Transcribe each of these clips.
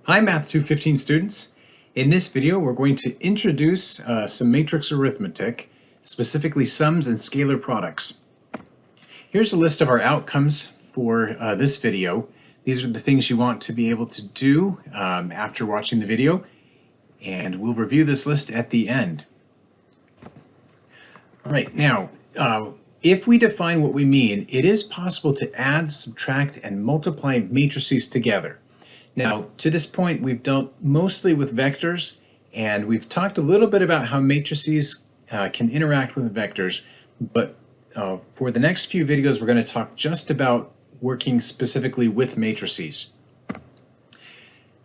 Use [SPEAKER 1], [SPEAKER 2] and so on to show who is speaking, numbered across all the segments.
[SPEAKER 1] Hi Math 215 students. In this video we're going to introduce some matrix arithmetic, specifically sums and scalar products. Here's a list of our outcomes for this video. These are the things you want to be able to do after watching the video, and we'll review this list at the end. All right, now if we define what we mean, it is possible to add, subtract, and multiply matrices together. Now, to this point, we've dealt mostly with vectors, and we've talked a little bit about how matrices can interact with vectors, but for the next few videos, we're going to talk just about working specifically with matrices.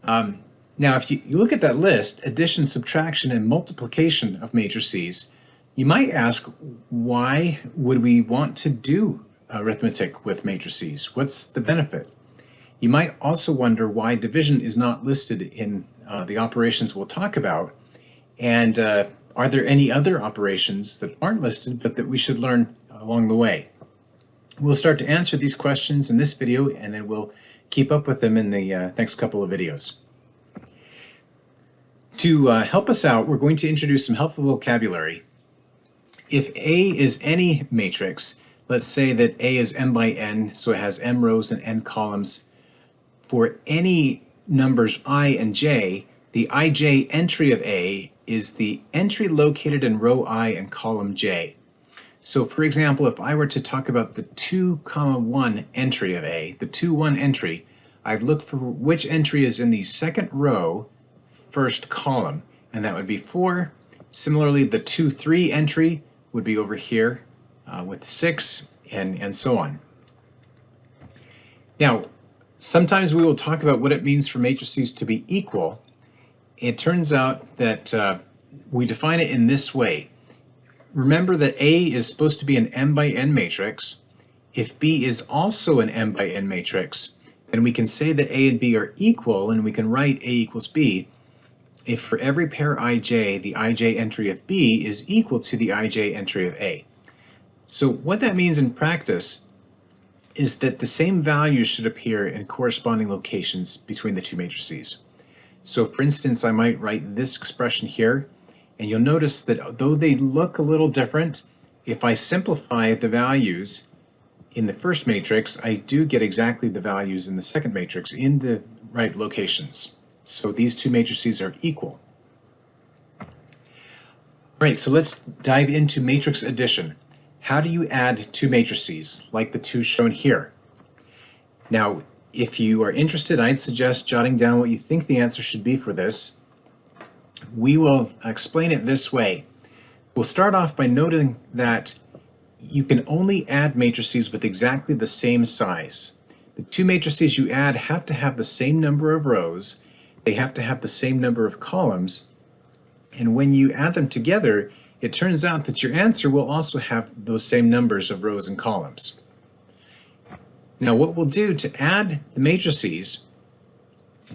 [SPEAKER 1] Now, if you look at that list, addition, subtraction, and multiplication of matrices, you might ask, why would we want to do arithmetic with matrices? What's the benefit? You might also wonder why division is not listed in the operations we'll talk about, and are there any other operations that aren't listed but that we should learn along the way? We'll start to answer these questions in this video, and then we'll keep up with them in the next couple of videos. To help us out, we're going to introduce some helpful vocabulary. If A is any matrix, let's say that A is m by n, so it has m rows and n columns. For any numbers I and j, the ij entry of A is the entry located in row I and column j. So for example, if I were to talk about the 2, 1 entry of A, the 2, 1 entry, I'd look for which entry is in the second row, first column, and that would be 4. Similarly, the 2, 3 entry would be over here with 6, and so on. Now, sometimes we will talk about what it means for matrices to be equal. It turns out that we define it in this way. Remember that A is supposed to be an m by n matrix. If B is also an m by n matrix, then we can say that A and B are equal, and we can write A equals B if for every pair ij, the ij entry of B is equal to the ij entry of A. So what that means in practice is that the same values should appear in corresponding locations between the two matrices. So for instance, I might write this expression here, and you'll notice that though they look a little different, if I simplify the values in the first matrix, I do get exactly the values in the second matrix in the right locations. So these two matrices are equal. All right, so let's dive into matrix addition. How do you add two matrices, like the two shown here? Now, if you are interested, I'd suggest jotting down what you think the answer should be for this. We will explain it this way. We'll start off by noting that you can only add matrices with exactly the same size. The two matrices you add have to have the same number of rows, they have to have the same number of columns, and when you add them together, it turns out that your answer will also have those same numbers of rows and columns. Now what we'll do to add the matrices,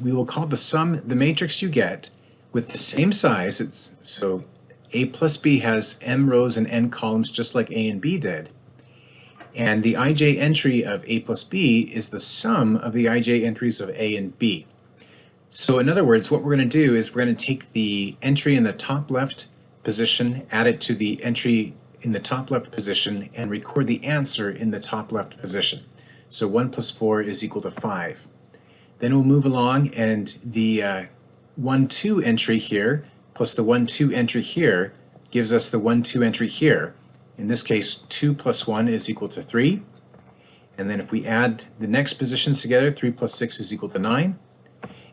[SPEAKER 1] we will call the sum the matrix you get with the same size. So A plus B has m rows and n columns just like A and B did. And the ij entry of A plus B is the sum of the ij entries of A and B. So in other words, what we're going to do is we're going to take the entry in the top left position, add it to the entry in the top left position, and record the answer in the top left position. So 1 plus 4 is equal to 5. Then we'll move along, and the 1, 2 entry here plus the 1, 2 entry here gives us the 1, 2 entry here. In this case, 2 plus 1 is equal to 3. And then if we add the next positions together, 3 plus 6 is equal to 9.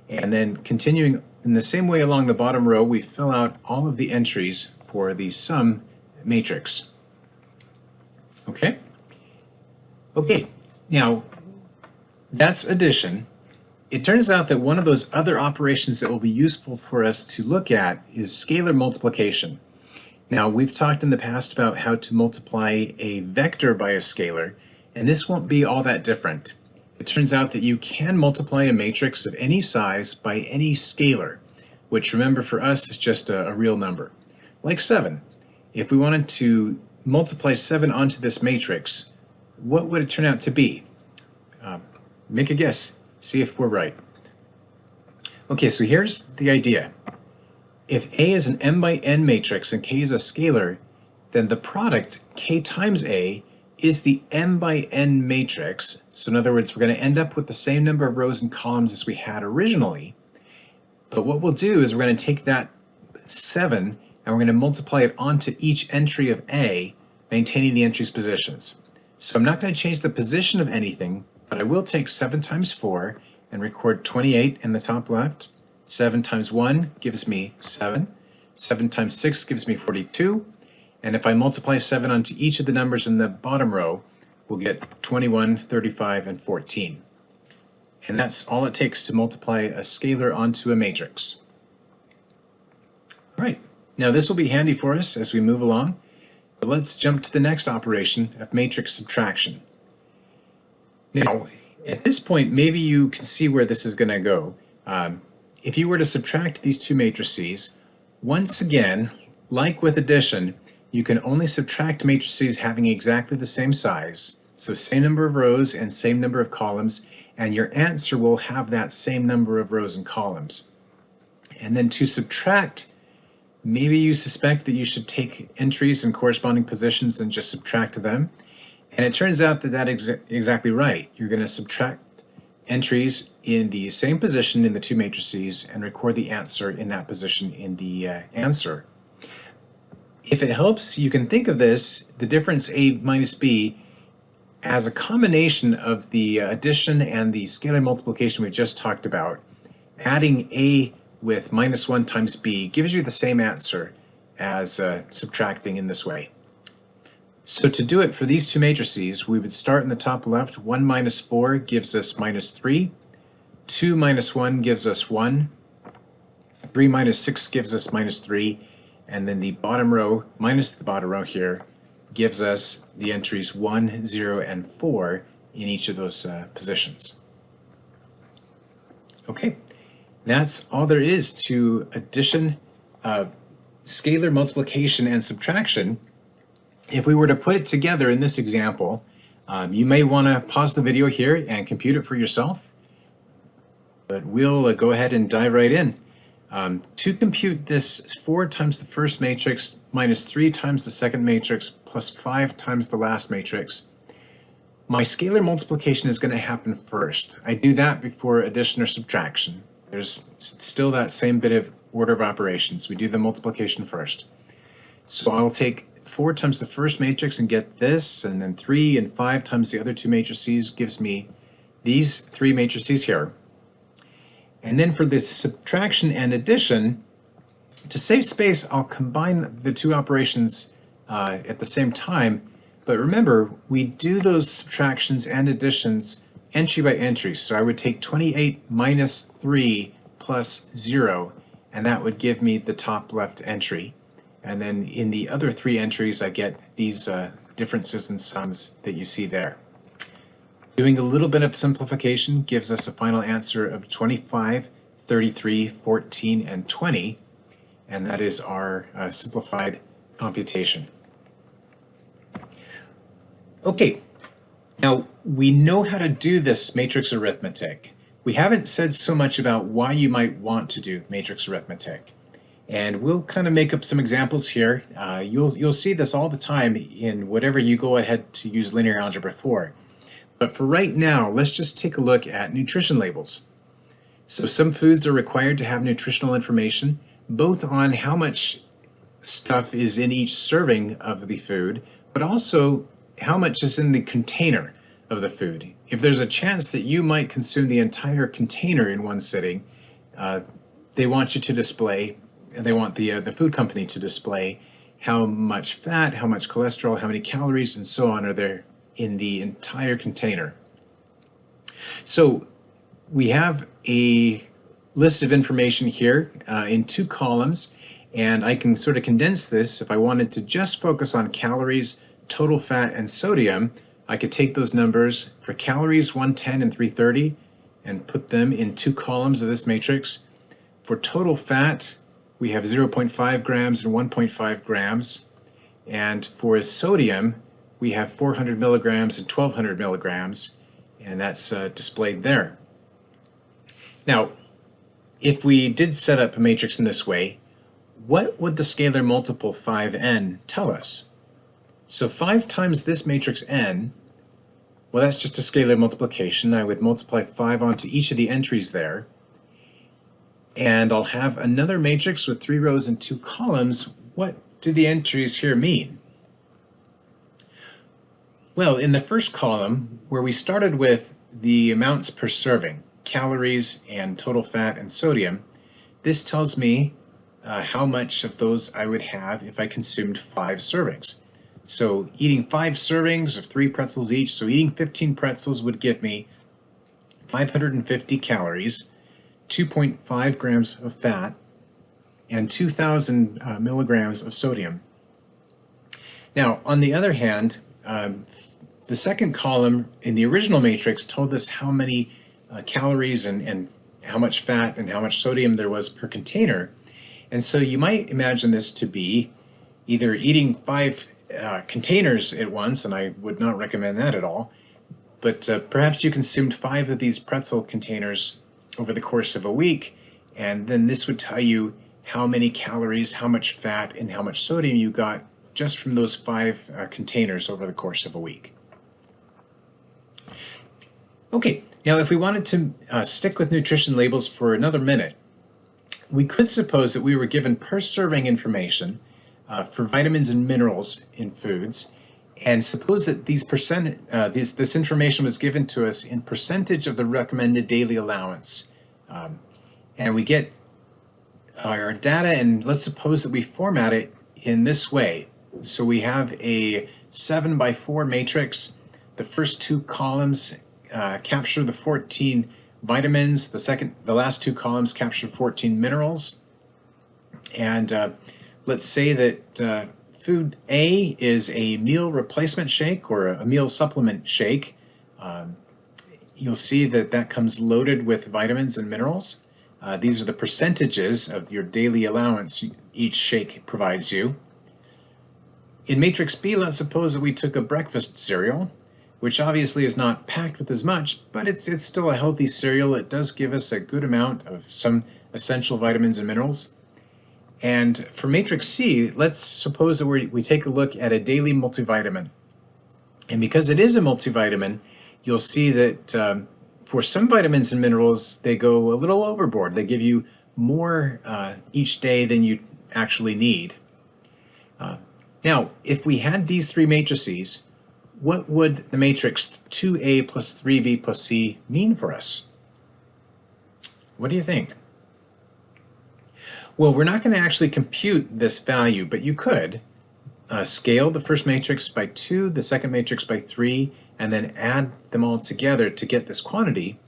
[SPEAKER 1] And then continuing in the same way along the bottom row, we fill out all of the entries for the sum matrix. Okay? Okay, now that's addition. It turns out that one of those other operations that will be useful for us to look at is scalar multiplication. Now, we've talked in the past about how to multiply a vector by a scalar, and this won't be all that different. It turns out that you can multiply a matrix of any size by any scalar, which remember for us is just a real number. Like 7. If we wanted to multiply 7 onto this matrix, what would it turn out to be? Make a guess. See if we're right. Okay, so here's the idea. If A is an m by n matrix and K is a scalar, then the product, K times A, is the m by n matrix. So in other words, we're going to end up with the same number of rows and columns as we had originally. But what we'll do is we're going to take that 7 and we're going to multiply it onto each entry of A, maintaining the entry's positions. So I'm not going to change the position of anything, but I will take 7 times 4 and record 28 in the top left. 7 times 1 gives me 7. 7 times 6 gives me 42. And if I multiply 7 onto each of the numbers in the bottom row, we'll get 21, 35, and 14. And that's all it takes to multiply a scalar onto a matrix. All right, now this will be handy for us as we move along. But let's jump to the next operation of matrix subtraction. Now, at this point, maybe you can see where this is going to go. If you were to subtract these two matrices, once again, like with addition, you can only subtract matrices having exactly the same size, so same number of rows and same number of columns, and your answer will have that same number of rows and columns. And then to subtract, maybe you suspect that you should take entries in corresponding positions and just subtract them. And it turns out that that's exactly right. You're going to subtract entries in the same position in the two matrices and record the answer in that position in the answer. If it helps, you can think of this, the difference A minus B, as a combination of the addition and the scalar multiplication we just talked about. Adding A with minus 1 times B gives you the same answer as subtracting in this way. So to do it for these two matrices, we would start in the top left. 1 minus 4 gives us minus 3. 2 minus 1 gives us 1. 3 minus 6 gives us minus 3. And then the bottom row, minus the bottom row here, gives us the entries 1, 0, and 4 in each of those positions. Okay, that's all there is to addition, scalar multiplication, and subtraction. If we were to put it together in this example, you may want to pause the video here and compute it for yourself, but we'll go ahead and dive right in. To compute this, 4 times the first matrix minus 3 times the second matrix plus 5 times the last matrix, my scalar multiplication is going to happen first. I do that before addition or subtraction. There's still that same bit of order of operations. We do the multiplication first. So I'll take 4 times the first matrix and get this, and then 3 and 5 times the other two matrices gives me these three matrices here. And then for the subtraction and addition, to save space, I'll combine the two operations at the same time. But remember, we do those subtractions and additions entry by entry. So I would take 28 minus 3 plus 0, and that would give me the top left entry. And then in the other three entries, I get these differences and sums that you see there. Doing a little bit of simplification gives us a final answer of 25, 33, 14, and 20, and that is our simplified computation. Okay, now we know how to do this matrix arithmetic. We haven't said so much about why you might want to do matrix arithmetic. And we'll kind of make up some examples here. You'll see this all the time in whatever you go ahead to use linear algebra for. But for right now, let's just take a look at nutrition labels. So some foods are required to have nutritional information, both on how much stuff is in each serving of the food, but also how much is in the container of the food. If there's a chance that you might consume the entire container in one sitting, they want you to display, they want the food company to display how much fat, how much cholesterol, how many calories, and so on are there in the entire container. So we have a list of information here in two columns, and I can sort of condense this. If I wanted to just focus on calories, total fat, and sodium, I could take those numbers for calories 110 and 330 and put them in two columns of this matrix. For total fat, we have 0.5 grams and 1.5 grams, and for sodium, we have 400 milligrams and 1200 milligrams, and that's displayed there. Now, if we did set up a matrix in this way, what would the scalar multiple 5n tell us? So 5 times this matrix n, well, that's just a scalar multiplication. I would multiply 5 onto each of the entries there, and I'll have another matrix with 3 rows and 2 columns. What do the entries here mean? Well, in the first column, where we started with the amounts per serving, calories and total fat and sodium, this tells me how much of those I would have if I consumed 5 servings. So eating 5 servings of 3 pretzels each, so eating 15 pretzels would give me 550 calories, 2.5 grams of fat, and 2,000 milligrams of sodium. Now, on the other hand, the second column in the original matrix told us how many calories and how much fat and how much sodium there was per container. And so you might imagine this to be either eating 5 containers at once, and I would not recommend that at all, but perhaps you consumed 5 of these pretzel containers over the course of a week, and then this would tell you how many calories, how much fat, and how much sodium you got just from those 5 containers over the course of a week. Okay, now if we wanted to stick with nutrition labels for another minute, we could suppose that we were given per serving information for vitamins and minerals in foods, and suppose that this information was given to us in percentage of the recommended daily allowance. And we get our data, and let's suppose that we format it in this way. So we have a 7 by 4 matrix. The first 2 columns capture the 14 vitamins. The last 2 columns capture 14 minerals. And let's say that food A is a meal replacement shake or a meal supplement shake. You'll see that that comes loaded with vitamins and minerals. These are the percentages of your daily allowance each shake provides you. In matrix B, let's suppose that we took a breakfast cereal, which obviously is not packed with as much, but it's still a healthy cereal. It does give us a good amount of some essential vitamins and minerals. And for matrix C, let's suppose that we take a look at a daily multivitamin. And because it is a multivitamin, you'll see that for some vitamins and minerals, they go a little overboard. They give you more each day than you actually need. Now, if we had these 3 matrices, what would the matrix 2a plus 3b plus c mean for us? What do you think? Well, we're not going to actually compute this value, but you could scale the first matrix by 2, the second matrix by 3, and then add them all together to get this quantity.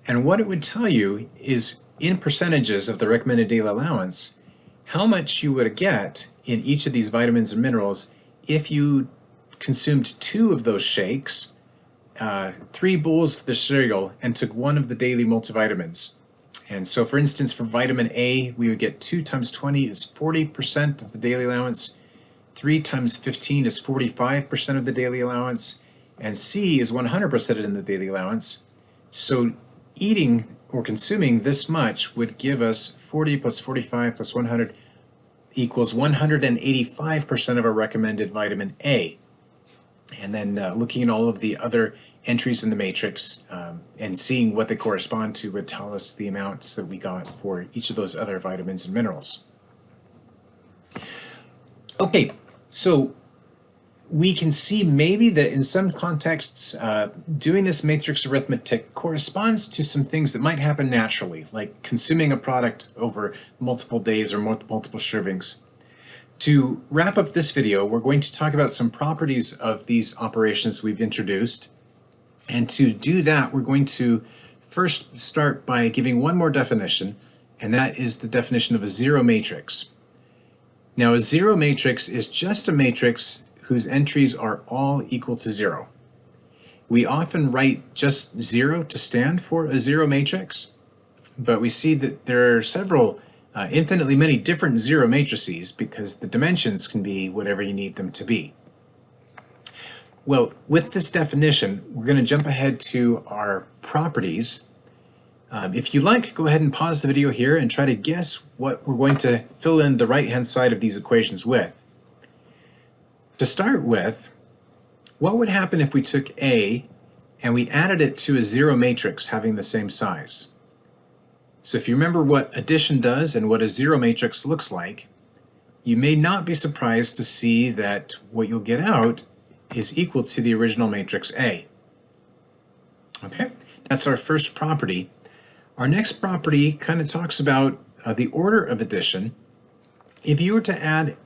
[SPEAKER 1] And what it would tell you is, in percentages of the recommended daily allowance, how much you would get in each of these vitamins and minerals if you consumed 2 of those shakes, 3 bowls of the cereal, and took 1 of the daily multivitamins. And so, for instance, for vitamin A, we would get 2 times 20 is 40% of the daily allowance, 3 times 15 is 45% of the daily allowance, and C is 100% in the daily allowance. So eating or consuming this much would give us 40 plus 45 plus 100 equals 185% of our recommended vitamin A. And then looking at all of the other entries in the matrix and seeing what they correspond to would tell us the amounts that we got for each of those other vitamins and minerals. Okay, so we can see maybe that in some contexts doing this matrix arithmetic corresponds to some things that might happen naturally, like consuming a product over multiple days or multiple servings. To wrap up this video, we're going to talk about some properties of these operations we've introduced. And to do that, we're going to first start by giving one more definition, and that is the definition of a zero matrix. Now, a zero matrix is just a matrix whose entries are all equal to 0. We often write just 0 to stand for a zero matrix, but we see that there are several infinitely many different zero matrices because the dimensions can be whatever you need them to be. Well, with this definition, we're going to jump ahead to our properties. If you like, go ahead and pause the video here and try to guess what we're going to fill in the right-hand side of these equations with. To start with, what would happen if we took A and we added it to a zero matrix having the same size? So if you remember what addition does and what a zero matrix looks like, you may not be surprised to see that what you'll get out is equal to the original matrix A. Okay, that's our first property. Our next property kind of talks about the order of addition. If you were to add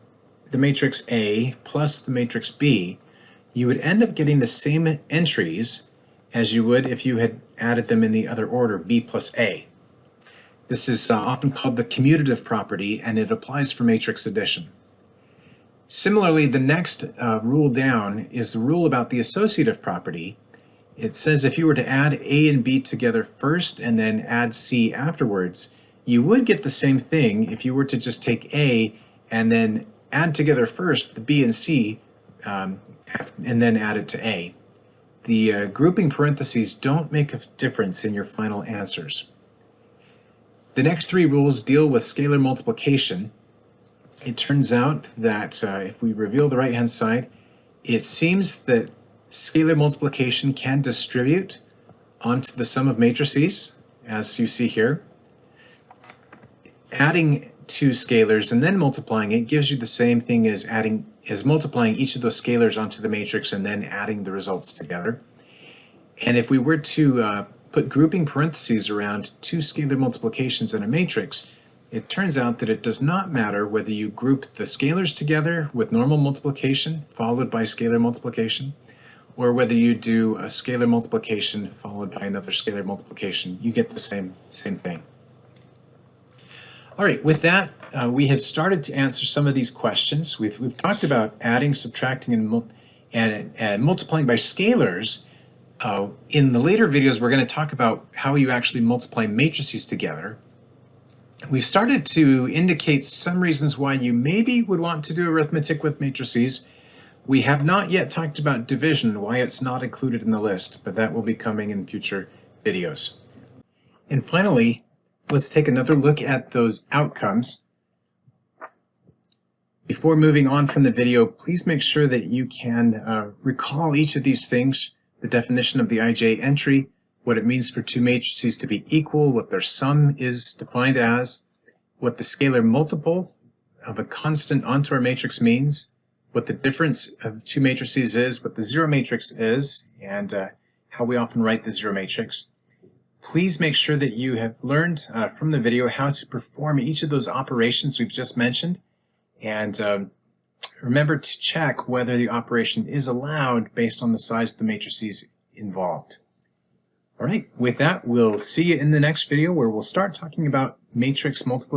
[SPEAKER 1] the matrix A plus the matrix B, you would end up getting the same entries as you would if you had added them in the other order, B plus A. This is often called the commutative property, and it applies for matrix addition. Similarly, the next rule down is the rule about the associative property. It says if you were to add A and B together first and then add C afterwards, you would get the same thing if you were to just take A and then add together first the B and C and then add it to A. The grouping parentheses don't make a difference in your final answers. The next three rules deal with scalar multiplication. It turns out that if we reveal the right-hand side, it seems that scalar multiplication can distribute onto the sum of matrices, as you see here. Adding two scalars and then multiplying it gives you the same thing as multiplying each of those scalars onto the matrix and then adding the results together. And if we were to put grouping parentheses around two scalar multiplications in a matrix, it turns out that it does not matter whether you group the scalars together with normal multiplication followed by scalar multiplication, or whether you do a scalar multiplication followed by another scalar multiplication. You get the same thing. All right, with that, we have started to answer some of these questions. We've talked about adding, subtracting, and multiplying by scalars. In the later videos, we're going to talk about how you actually multiply matrices together. We've started to indicate some reasons why you maybe would want to do arithmetic with matrices. We have not yet talked about division, why it's not included in the list, but that will be coming in future videos. And finally, let's take another look at those outcomes. Before moving on from the video, please make sure that you can recall each of these things, the definition of the IJ entry, what it means for two matrices to be equal, what their sum is defined as, what the scalar multiple of a constant onto our matrix means, what the difference of two matrices is, what the zero matrix is, and how we often write the zero matrix. Please make sure that you have learned from the video how to perform each of those operations we've just mentioned, and remember to check whether the operation is allowed based on the size of the matrices involved. All right, with that, we'll see you in the next video where we'll start talking about matrix multiplication.